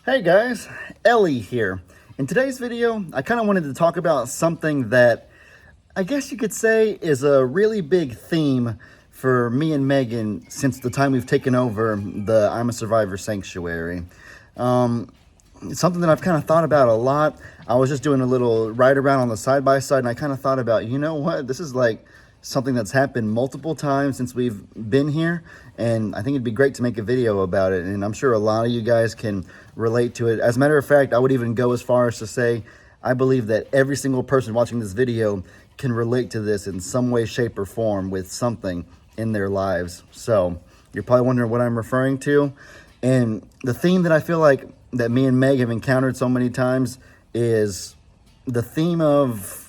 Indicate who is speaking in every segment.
Speaker 1: Hey guys, Ellie here. In today's video, I kind of wanted to talk about something that I guess you could say is a really big theme for me and Megan since the time we've taken over the I'm a Survivor sanctuary. It's something that I've kind of thought about a lot. I was just doing a little ride around on the side-by-side and I kind of thought about, you know what, this is like something that's happened multiple times since we've been here, and I think it'd be great to make a video about it, and I'm sure a lot of you guys can relate to it. As a matter of fact, I would even go as far as to say I believe that every single person watching this video can relate to this in some way, shape, or form with something in their lives. So you're probably wondering what I'm referring to, and the theme that I feel like that me and Meg have encountered so many times is the theme of,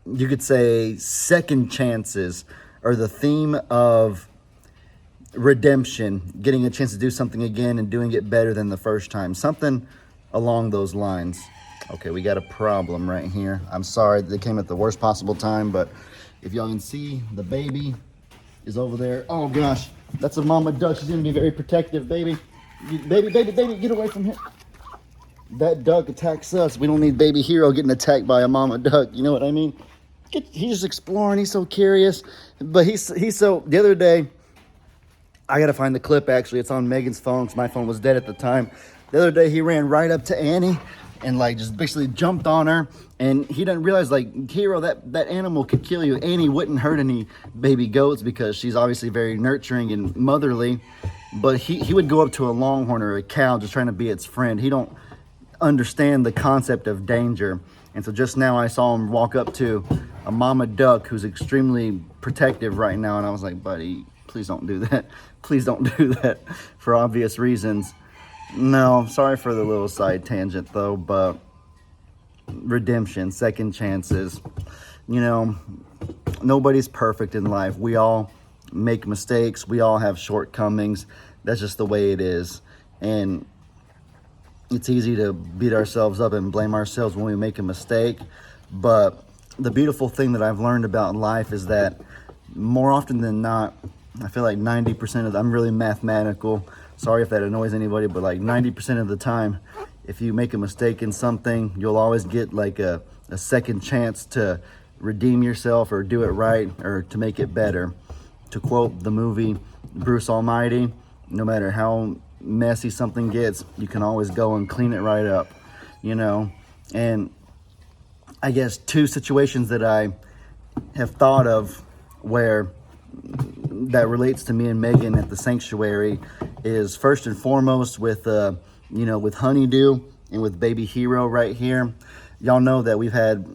Speaker 1: you could say, second chances, or the theme of redemption, getting a chance to do something again and doing it better than the first time, something along those lines. Okay, we got a problem right here. I'm sorry they came at the worst possible time, but if y'all can see, the baby is over there. Oh gosh, that's a mama duck. She's gonna be very protective, baby. Baby, get away from here. That duck attacks us. We don't need baby Hero getting attacked by a mama duck. You know what I mean? He's just exploring. He's so curious. But he's so, the other day, I got to find the clip actually. It's on Megan's phone because my phone was dead at the time. The other day, he ran right up to Annie and like just basically jumped on her. And he didn't realize, like, Hero, that animal could kill you. Annie wouldn't hurt any baby goats because she's obviously very nurturing and motherly. But he would go up to a longhorn or a cow just trying to be its friend. He don't understand the concept of danger. And so just now I saw him walk up to a mama duck who's extremely protective right now. And I was like, buddy, please don't do that. Please don't do that for obvious reasons. No, sorry for the little side tangent though, but redemption, second chances. You know, nobody's perfect in life. We all make mistakes. We all have shortcomings. That's just the way it is. And it's easy to beat ourselves up and blame ourselves when we make a mistake. But the beautiful thing that I've learned about life is that more often than not, I feel like 90% of, I'm really mathematical. Sorry if that annoys anybody, but like 90% of the time, if you make a mistake in something, you'll always get like a second chance to redeem yourself or do it right or to make it better. To quote the movie Bruce Almighty, no matter how messy something gets, you can always go and clean it right up, you know. And I guess two situations that I have thought of where that relates to me and Megan at the sanctuary is first and foremost with with Honeydew and with baby Hero right here. Y'all know that we've had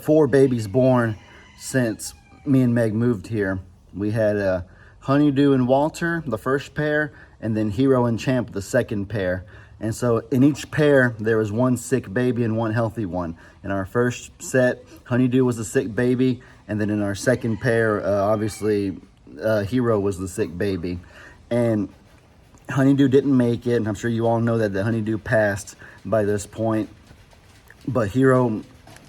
Speaker 1: 4 babies born since me and Meg moved here. We had Honeydew and Walter, the first pair, and then Hero and Champ, the second pair. And so in each pair, there was one sick baby and one healthy one. In our first set, Honeydew was the sick baby, and then in our second pair, obviously, Hero was the sick baby. And Honeydew didn't make it, and I'm sure you all know that the Honeydew passed by this point. But Hero,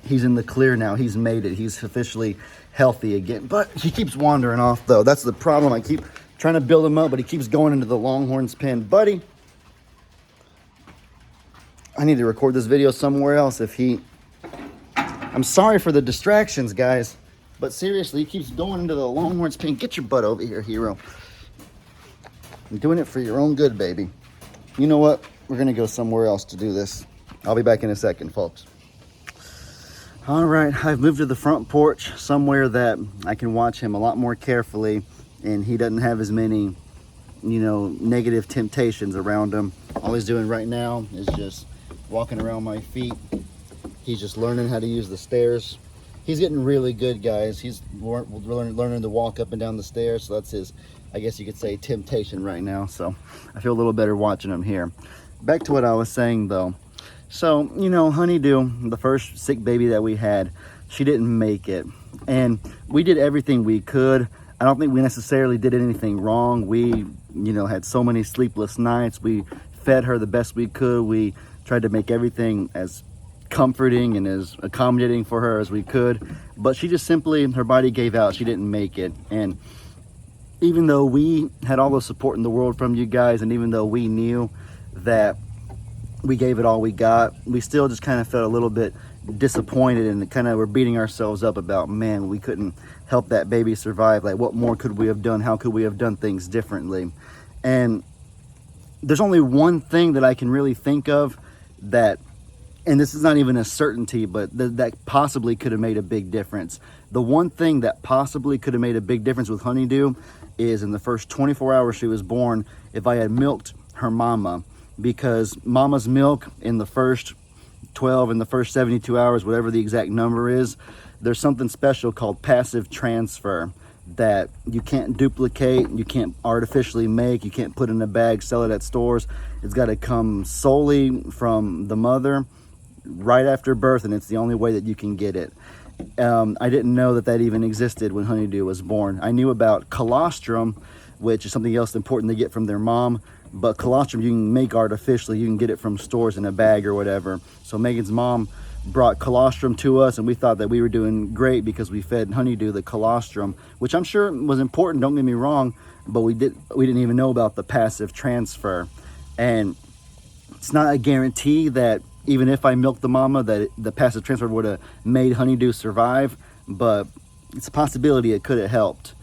Speaker 1: he's in the clear now. He's made it. He's officially healthy again. But he keeps wandering off, though. That's the problem. I keep trying to build him up, but he keeps going into the Longhorns pen. Buddy, I need to record this video somewhere else if he... I'm sorry for the distractions, guys. But seriously, he keeps going into the Longhorns pen. Get your butt over here, Hero. I'm doing it for your own good, baby. You know what? We're going to go somewhere else to do this. I'll be back in a second, folks. All right, I've moved to the front porch, somewhere that I can watch him a lot more carefully, and he doesn't have as many, negative temptations around him. All he's doing right now is just walking around my feet. He's just learning how to use the stairs. He's getting really good, guys. He's learning to walk up and down the stairs, so that's his, I guess you could say, temptation right now. So I feel a little better watching him here. Back to what I was saying, though. So, Honeydew, the first sick baby that we had, she didn't make it. And we did everything we could. I don't think we necessarily did anything wrong. We, had so many sleepless nights. We fed her the best we could. We tried to make everything as comforting and as accommodating for her as we could. But she just simply, her body gave out. She didn't make it. And even though we had all the support in the world from you guys, and even though we knew that we gave it all we got. We still just kind of felt a little bit disappointed and kind of were beating ourselves up about, man, we couldn't help that baby survive. Like, what more could we have done? How could we have done things differently? And there's only one thing that I can really think of that, and this is not even a certainty, but that possibly could have made a big difference. The one thing that possibly could have made a big difference with Honeydew is in the first 24 hours she was born, if I had milked her mama, because mama's milk in the first 12, in the first 72 hours, whatever the exact number is, there's something special called passive transfer that you can't duplicate, you can't artificially make, you can't put in a bag, sell it at stores. It's got to come solely from the mother right after birth, and it's the only way that you can get it. I didn't know that even existed when Honeydew was born. I knew about colostrum, which is something else important to get from their mom, but colostrum you can make artificially. You can get it from stores in a bag or whatever. So Megan's mom brought colostrum to us, and we thought that we were doing great because we fed Honeydew the colostrum, which I'm sure was important, don't get me wrong, but we didn't even know about the passive transfer. And it's not a guarantee that even if I milked the mama that the passive transfer would have made Honeydew survive, but it's a possibility it could have helped.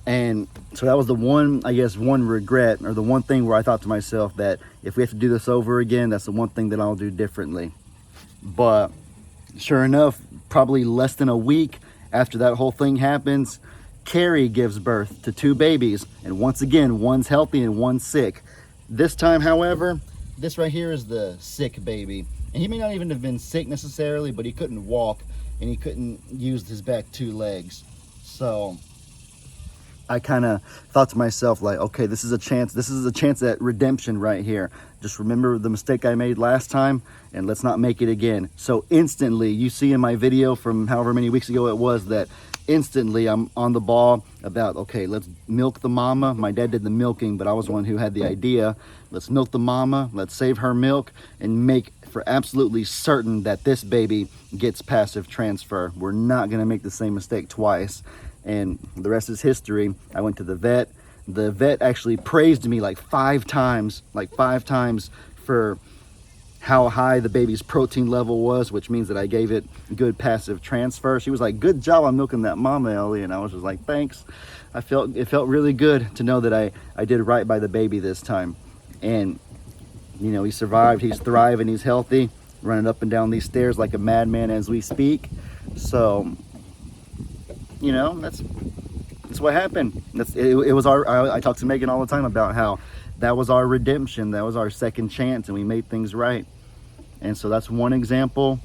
Speaker 1: And so that was the one, I guess, one regret, or the one thing where I thought to myself that if we have to do this over again, that's the one thing that I'll do differently. But sure enough, probably less than a week after that whole thing happens, Carrie gives birth to 2 babies. And once again, one's healthy and one's sick. This time, however, this right here is the sick baby. And he may not even have been sick necessarily, but he couldn't walk and he couldn't use his back 2 legs. So I kind of thought to myself, like, okay, this is a chance at redemption right here. Just remember the mistake I made last time, and let's not make it again. So instantly, you see in my video from however many weeks ago it was, that instantly I'm on the ball about, okay, let's milk the mama. My dad did the milking, but I was the one who had the idea. Let's milk the mama, let's save her milk, and make for absolutely certain that this baby gets passive transfer. We're not gonna make the same mistake twice. And the rest is history. I went to the vet. The vet actually praised me like 5 times for how high the baby's protein level was, which means that I gave it good passive transfer. She was like, good job on milking that mama, Ellie. And I was just like, thanks. It felt really good to know that I did right by the baby this time. And, you know, he survived, he's thriving, he's healthy, running up and down these stairs like a madman as we speak. So, you know, that's what happened. It was I talk to Megan all the time about how that was our redemption, that was our second chance, and we made things right. And so that's one example,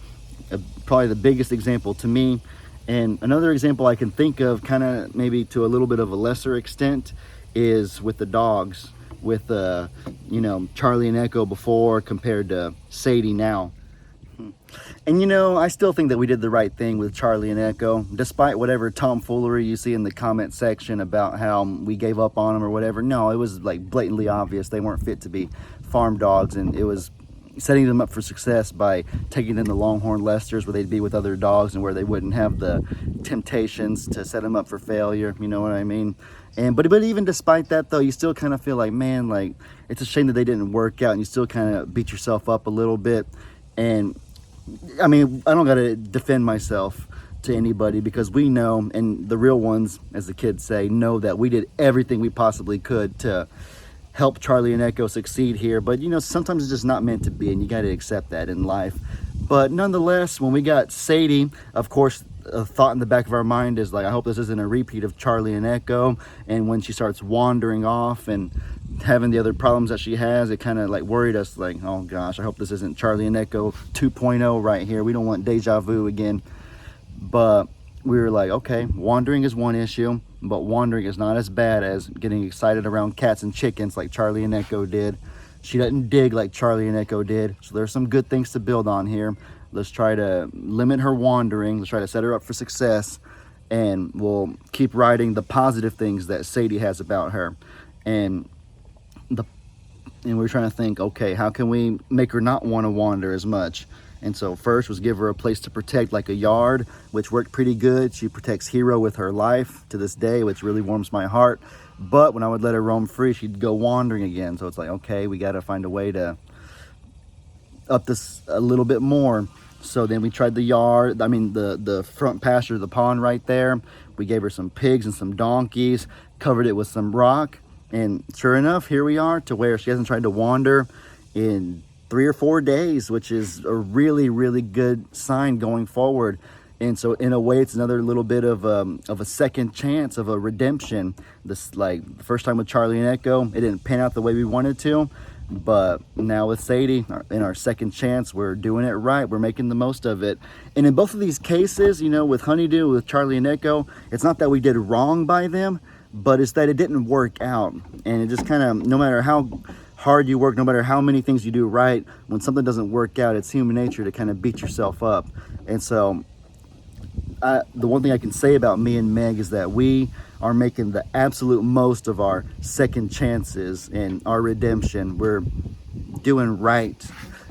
Speaker 1: probably the biggest example to me. And another example I can think of, kind of maybe to a little bit of a lesser extent, is with the dogs, with you know, Charlie and Echo before compared to Sadie now. And you know, I still think that we did the right thing with Charlie and Echo, despite whatever tomfoolery you see in the comment section about how we gave up on them or whatever. No, it was like blatantly obvious they weren't fit to be farm dogs, and it was setting them up for success by taking them to Longhorn Lester's where they'd be with other dogs and where they wouldn't have the temptations to set them up for failure, you know what I mean? And but even despite that though, you still kind of feel like, man, like it's a shame that they didn't work out, and you still kind of beat yourself up a little bit. And I mean, I don't gotta defend myself to anybody, because we know, and the real ones, as the kids say, know that we did everything we possibly could to help Charlie and Echo succeed here. But you know, sometimes it's just not meant to be, and you got to accept that in life. But nonetheless, when we got Sadie, of course, a thought in the back of our mind is like, I hope this isn't a repeat of Charlie and Echo. And when she starts wandering off and having the other problems that she has, it kind of like worried us, like, oh gosh, I hope this isn't Charlie and Echo 2.0 right here. We don't want deja vu again. But we were like, okay, wandering is one issue, but wandering is not as bad as getting excited around cats and chickens like Charlie and Echo did. She doesn't dig like Charlie and Echo did. So there's some good things to build on here. Let's try to limit her wandering. Let's try to set her up for success. And we'll keep writing the positive things that Sadie has about her. And we're trying to think, okay, how can we make her not want to wander as much? And so first was give her a place to protect, like a yard, which worked pretty good. She protects Hero with her life to this day, which really warms my heart. But when I would let her roam free, she'd go wandering again. So it's like, okay, we got to find a way to up this a little bit more. So then we tried the yard, I mean the front pasture, the pond right there. We gave her some pigs and some donkeys, covered it with some rock, and sure enough, here we are to where she hasn't tried to wander in 3 or 4 days, which is a really, really good sign going forward. And so in a way, it's another little bit of a second chance, of a redemption. This, like the first time with Charlie and Echo, it didn't pan out the way we wanted to. But now with Sadie, in our second chance, we're doing it right. We're making the most of it. And in both of these cases, you know, with Honeydew, with Charlie and Echo, it's not that we did wrong by them, but it's that it didn't work out. And it just kind of, no matter how hard you work, no matter how many things you do right, when something doesn't work out, it's human nature to kind of beat yourself up. And so the one thing I can say about me and Meg is that we are making the absolute most of our second chances and our redemption. We're doing right,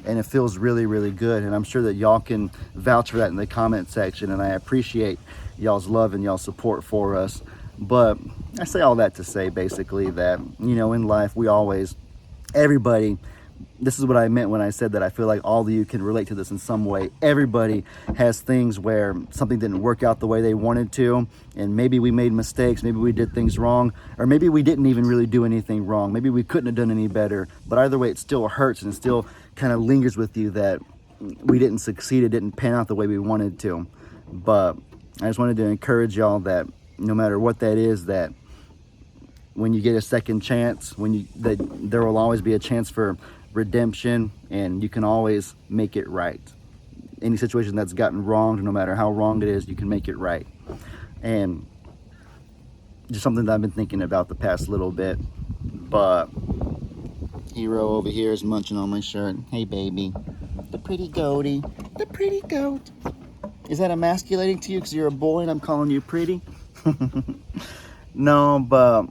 Speaker 1: and it feels really, really good. And I'm sure that y'all can vouch for that in the comment section, and I appreciate y'all's love and y'all's support for us. But I say all that to say basically that, you know, in life we always, everybody, this is what I meant when I said that I feel like all of you can relate to this in some way. Everybody has things where something didn't work out the way they wanted to, and maybe we made mistakes, maybe we did things wrong, or maybe we didn't even really do anything wrong. Maybe we couldn't have done any better, but either way, it still hurts and it still kind of lingers with you that we didn't succeed, it didn't pan out the way we wanted to. But I just wanted to encourage y'all that no matter what that is, that when you get a second chance, that there will always be a chance for redemption, and you can always make it right. Any situation that's gotten wronged, no matter how wrong it is, you can make it right. And just something that I've been thinking about the past little bit. But Hero over here is munching on my shirt. Hey baby, the pretty goatie, the pretty goat. Is that emasculating to you because you're a boy and I'm calling you pretty? No, but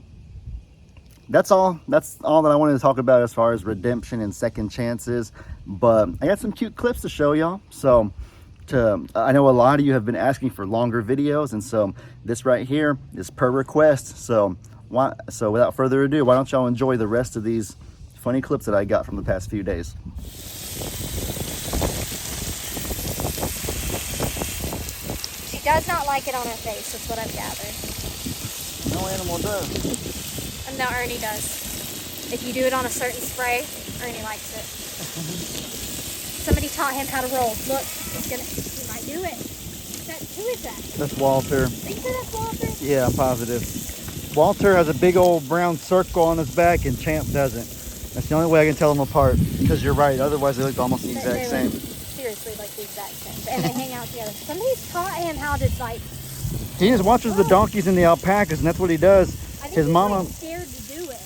Speaker 1: that's all that I wanted to talk about as far as redemption and second chances. But I got some cute clips to show y'all. So I know a lot of you have been asking for longer videos, and so this right here is per request. So without further ado, why don't y'all enjoy the rest of these funny clips that I got from the past few days.
Speaker 2: She does not like it on her face, that's what I've gathered.
Speaker 1: No animal does.
Speaker 2: No, Ernie does. If you do it on a certain spray, Ernie likes it. Somebody taught him how to roll. Look, he might do it. Who is that?
Speaker 1: That's Walter.
Speaker 2: Are you sure that's Walter?
Speaker 1: Yeah, I'm positive. Walter has a big old brown circle on his back and Champ doesn't. That's the only way I can tell them apart. Because you're right, otherwise they look almost the exact same.
Speaker 2: Seriously, like the exact same. And they hang out together. Somebody's taught him how to, like...
Speaker 1: He just watches the donkeys and the alpacas, and that's what he does.
Speaker 2: His mama... He's scared to do it.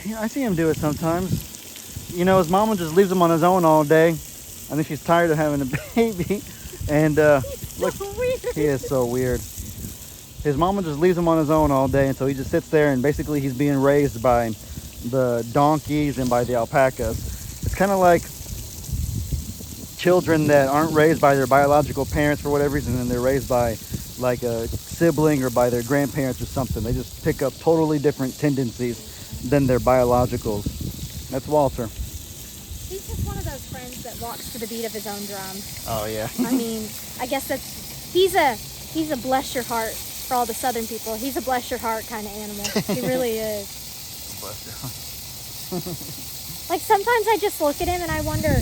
Speaker 1: Yeah, I see him do it sometimes. You know, his mama just leaves him on his own all day. I think she's tired of having a baby. And look, he is so weird. His mama just leaves him on his own all day, and so he just sits there, and basically he's being raised by the donkeys and by the alpacas. It's kind of like children that aren't raised by their biological parents for whatever reason, and they're raised by like a sibling or by their grandparents or something. They just pick up totally different tendencies than their biologicals. That's Walter.
Speaker 2: He's just one of those friends that walks to the beat of his own drum.
Speaker 1: Oh yeah.
Speaker 2: I mean, I guess he's a bless your heart for all the southern people. He's a bless your heart kind of animal. He really is.
Speaker 1: Bless your heart.
Speaker 2: Like sometimes I just look at him and I wonder,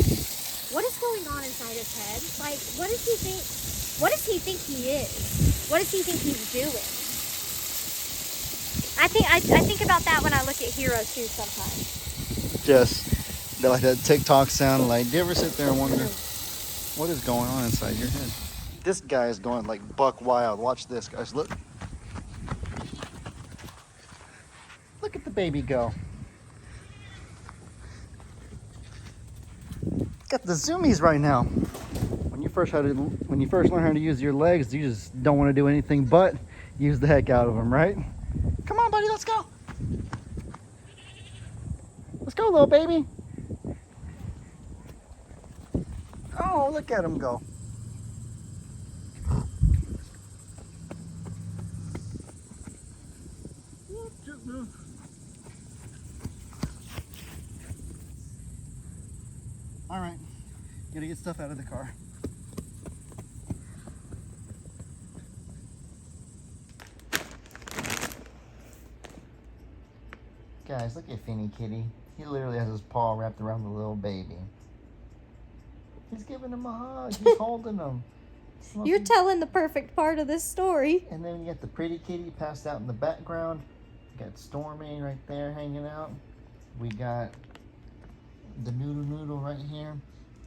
Speaker 2: what is going on inside his head? Like, what does he think? What does he think he is? What does he think he's doing? I think about that when I look at Hero too sometimes.
Speaker 1: Just like that TikTok sound. Like, do you ever sit there and wonder what is going on inside your head? This guy is going like buck wild. Watch this, guys. Look. Look at the baby go. Got the zoomies right now. When you first learn how to use your legs, you just don't want to do anything but use the heck out of them, right? Come on, buddy, let's go. Let's go, little baby. Oh, look at him go. All right, Gotta get stuff out of the car. Guys, look at Finny Kitty. He literally has his paw wrapped around the little baby. He's giving him a hug. He's holding him.
Speaker 2: You're telling the perfect part of this story.
Speaker 1: And then you got the pretty kitty passed out in the background. You got Stormy right there hanging out. We got the Noodle right here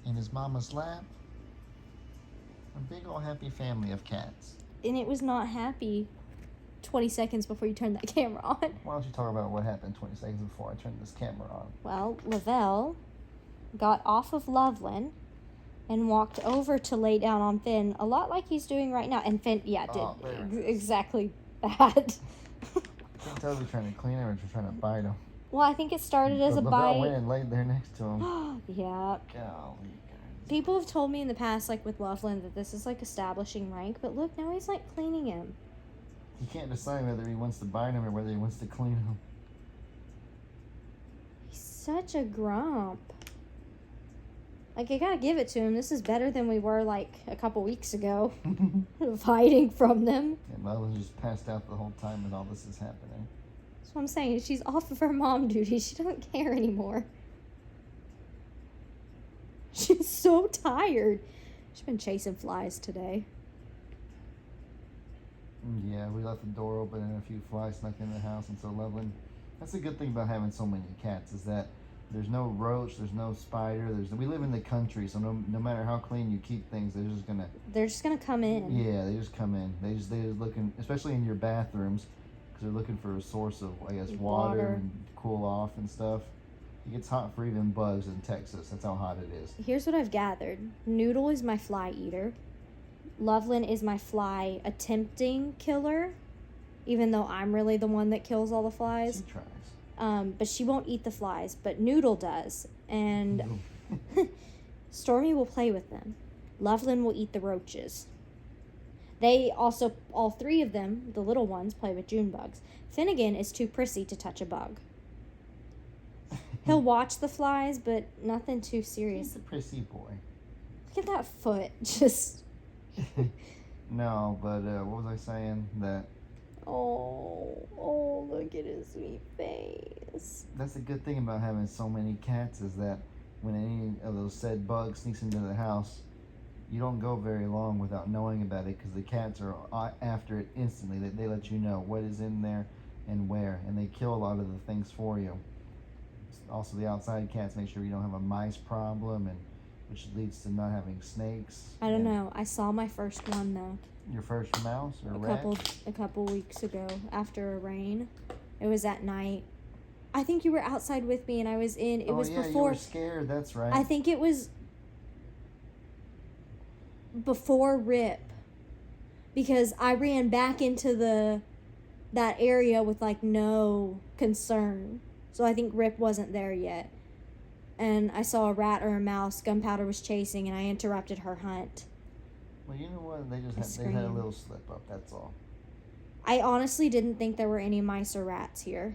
Speaker 1: in his mama's lap. A big old happy family of cats.
Speaker 2: And it was not happy 20 seconds before you turned that camera on.
Speaker 1: Why don't you talk about what happened 20 seconds before I turned this camera on?
Speaker 2: Well, Lavelle got off of Loveland and walked over to lay down on Finn, a lot like he's doing right now. And Finn, did exactly that.
Speaker 1: I can't tell if he's trying to clean him or if he's trying to bite him.
Speaker 2: Well, I think it started as a
Speaker 1: Lavelle
Speaker 2: bite.
Speaker 1: went and laid there next to him.
Speaker 2: Yeah.
Speaker 1: Golly, guys.
Speaker 2: People have told me in the past, like with Loveland, that this is like establishing rank. But look, now he's like cleaning him.
Speaker 1: He can't decide whether he wants to bite him or whether he wants to clean him.
Speaker 2: He's such a grump. Like, I gotta give it to him. This is better than we were, like, a couple weeks ago. Hiding from them.
Speaker 1: And Loveland's just passed out the whole time as all this is happening.
Speaker 2: That's what I'm saying. She's off of her mom duty. She doesn't care anymore. She's so tired. She's been chasing flies today.
Speaker 1: Yeah, we left the door open and a few flies snuck in the house, and so Loveland. That's the good thing about having so many cats is that there's no roach, there's no spider. We live in the country, so no matter how clean you keep things, they're just gonna come in. Yeah, they just come in. They just looking, especially in your bathrooms, because they're looking for a source of, I guess, water and cool off and stuff. It gets hot for even bugs in Texas. That's how hot it is.
Speaker 2: Here's what I've gathered. Noodle is my fly eater. Loveland is my fly attempting killer, even though I'm really the one that kills all the flies.
Speaker 1: She tries.
Speaker 2: But she won't eat the flies, but Noodle does. And Stormy will play with them. Loveland will eat the roaches. They also, all three of them, the little ones, play with June bugs. Finnegan is too prissy to touch a bug. He'll watch the flies, but nothing too serious.
Speaker 1: He's a prissy boy.
Speaker 2: Look at that foot. Just...
Speaker 1: No, but what was I saying? That...
Speaker 2: Oh, look at his sweet face.
Speaker 1: That's the good thing about having so many cats is that when any of those said bugs sneaks into the house, you don't go very long without knowing about it because the cats are after it instantly. They let you know what is in there and where, and they kill a lot of the things for you. Also, the outside cats make sure you don't have a mice problem, and which leads to not having snakes.
Speaker 2: I don't know. I saw my first one though.
Speaker 1: Your first mouse or rat?
Speaker 2: A couple weeks ago after a rain. It was at night. I think you were outside with me and I was in. It was before.
Speaker 1: You were scared. That's right.
Speaker 2: I think it was before Rip, because I ran back into that area with like no concern. So I think Rip wasn't there yet. And I saw a rat or a mouse Gunpowder was chasing, and I interrupted her hunt.
Speaker 1: Well, you know what? They had a little slip up, that's all.
Speaker 2: I honestly didn't think there were any mice or rats here.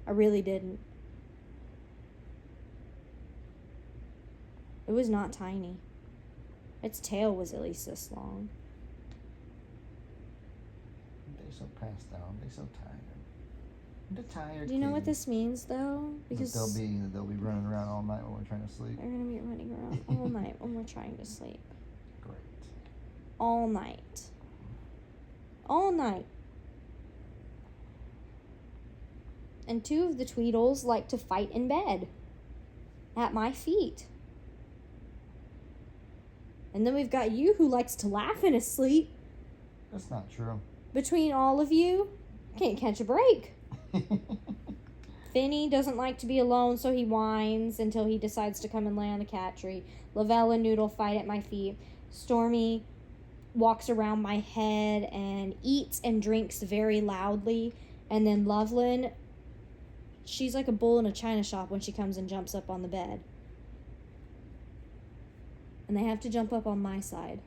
Speaker 2: I really didn't. It was not tiny. Its tail was at least this long.
Speaker 1: They're so passed out. They're so tired. They're tired.
Speaker 2: Do you know what this means, though? Because
Speaker 1: they'll be running around all night when we're trying to sleep.
Speaker 2: They're gonna be running around all night when we're trying to sleep.
Speaker 1: Great.
Speaker 2: All night. All night. And two of the Tweedles like to fight in bed. At my feet. And then we've got you who likes to laugh in his sleep.
Speaker 1: That's not true.
Speaker 2: Between all of you, can't catch a break. Finny doesn't like to be alone, so he whines until he decides to come and lay on the cat tree. Lavelle and Noodle fight at my feet. Stormy walks around my head and eats and drinks very loudly. And then Loveland, she's like a bull in a china shop when she comes and jumps up on the bed. And they have to jump up on my side.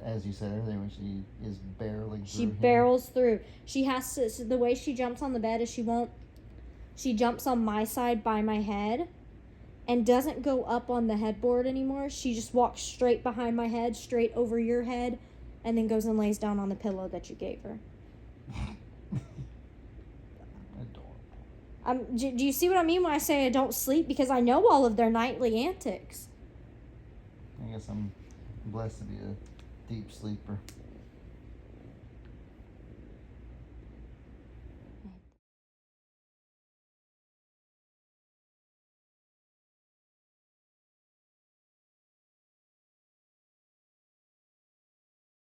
Speaker 1: As you said earlier, when she is barreling through.
Speaker 2: She barrels through. She has to, so the way she jumps on the bed is she jumps on my side by my head, and doesn't go up on the headboard anymore. She just walks straight behind my head, straight over your head, and then goes and lays down on the pillow that you gave her.
Speaker 1: Adorable.
Speaker 2: Do you see what I mean when I say I don't sleep? Because I know all of their nightly antics.
Speaker 1: I guess I'm blessed to be a deep sleeper.